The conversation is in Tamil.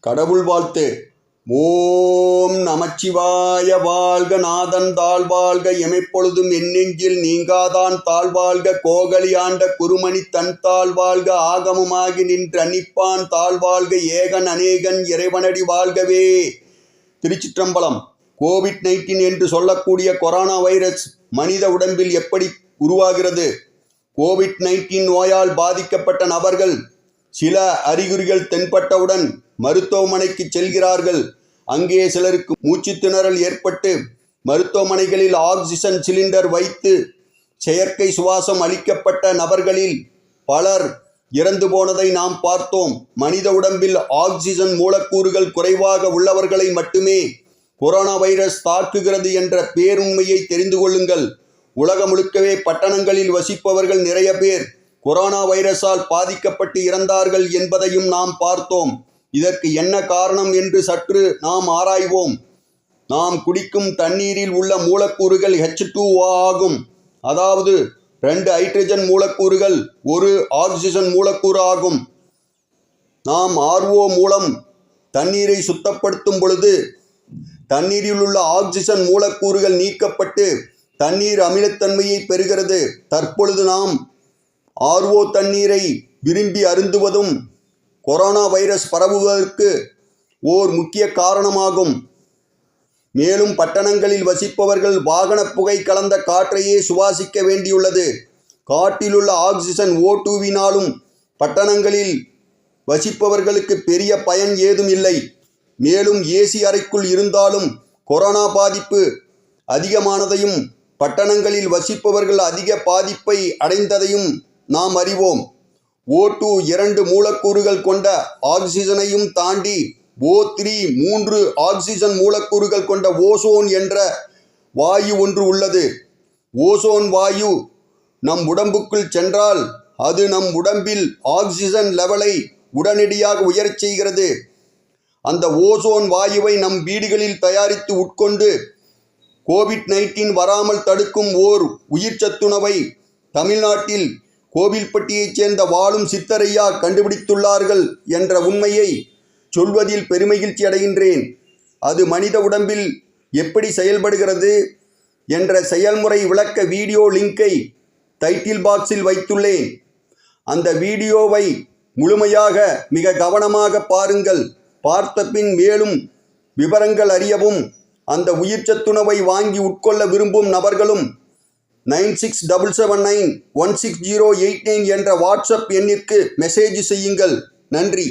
கடவுள் வாழ்த்து. ஓம் நமச்சிவாய. வாழ்க நாதன் தாழ்வாழ்க, எமைப்பொழுதும் எந்நெஞ்சில் நீங்காதான் தாழ்வாழ்க, கோகலி ஆண்ட குருமணி தன் தாழ்வாழ்க, ஆகமமாகி நின்று அன்னிப்பான் தாழ்வாழ்க, ஏகன் அநேகன் இறைவனடி வாழ்கவே. திருச்சிற்றம்பலம். கோவிட்-19 என்று சொல்லக்கூடிய கொரோனா வைரஸ் மனித உடம்பில் எப்படி உருவாகிறது? கோவிட்-19 நோயால் பாதிக்கப்பட்ட நபர்கள் சில அறிகுறிகள் தென்பட்டவுடன் மருத்துவமனைக்கு செல்கிறார்கள். அங்கே சிலருக்கு மூச்சு திணறல் ஏற்பட்டு மருத்துவமனைகளில் ஆக்சிஜன் சிலிண்டர் வைத்து செயற்கை சுவாசம் அளிக்கப்பட்ட நபர்களில் பலர் இறந்து போனதை நாம் பார்த்தோம். மனித உடம்பில் ஆக்சிஜன் மூலக்கூறுகள் குறைவாக உள்ளவர்களை மட்டுமே கொரோனா வைரஸ் தாக்குகிறது என்ற பேருண்மையை தெரிந்து கொள்ளுங்கள். உலகம் முழுக்கவே பட்டணங்களில் வசிப்பவர்கள் நிறைய பேர் கொரோனா வைரஸால் பாதிக்கப்பட்டு இறந்தார்கள் என்பதையும் நாம் பார்த்தோம். இதற்கு என்ன காரணம் என்று சற்று நாம் ஆராய்வோம். நாம் குடிக்கும் தண்ணீரில் உள்ள மூலக்கூறுகள் H2O ஆகும். அதாவது 2 ஹைட்ரஜன் மூலக்கூறுகள் 1 ஆக்சிஜன் மூலக்கூறு ஆகும். நாம் RO மூலம் தண்ணீரை சுத்தப்படுத்தும் பொழுது தண்ணீரில் உள்ள ஆக்சிஜன் மூலக்கூறுகள் நீக்கப்பட்டு தண்ணீர் அமிலத்தன்மையை பெறுகிறது. தற்பொழுது நாம் RO தண்ணீரை விரும்பி அருந்துவதும் கொரோனா வைரஸ் பரவுவதற்கு ஓர் முக்கிய காரணமாகும். மேலும் பட்டணங்களில் வசிப்பவர்கள் வாகன புகை கலந்த காற்றையே சுவாசிக்க வேண்டியுள்ளது. காற்றிலுள்ள ஆக்சிஜன் O2வினாலும் பட்டணங்களில் வசிப்பவர்களுக்கு பெரிய பயன் ஏதும் இல்லை. மேலும் ஏசி அறைக்குள் இருந்தாலும் கொரோனா பாதிப்பு அதிகமானதையும் பட்டணங்களில் வசிப்பவர்கள் அதிக பாதிப்பை அடைந்ததையும் நாம் அறிவோம். O2 2 மூலக்கூறுகள் கொண்ட ஆக்சிஜனையும் தாண்டி O3 3 ஆக்சிஜன் மூலக்கூறுகள் கொண்ட ஓசோன் என்ற வாயு ஒன்று உள்ளது. ஓசோன் வாயு நம் உடம்புக்குள் சென்றால் அது நம் உடம்பில் ஆக்சிஜன் லெவலை உடனடியாக உயரச் செய்கிறது. அந்த ஓசோன் வாயுவை நம் வீடுகளில் தயாரித்து உட்கொண்டு கோவிட்-19 வராமல் தடுக்கும் ஓர் உயிர் சத்துணவை தமிழ்நாட்டில் கோவில்பட்டியைச் சேர்ந்த வாழும் சித்தரையா கண்டுபிடித்துள்ளார்கள் என்ற உண்மையை சொல்வதில் பெருமகிழ்ச்சி அடைகின்றேன். அது மனித உடம்பில் எப்படி செயல்படுகிறது என்ற செயல்முறை விளக்க வீடியோ லிங்கை டைட்டில் பாக்ஸில் வைத்துள்ளேன். அந்த வீடியோவை முழுமையாக மிக கவனமாக பாருங்கள். பார்த்த பின் மேலும் விவரங்கள் அறியவும் அந்த உயிர் சத்துணவை வாங்கி உட்கொள்ள விரும்பும் நபர்களும் 9677916089 என்ற வாட்ஸ்அப் எண்ணிற்கு மெசேஜ் செய்யுங்கள். நன்றி.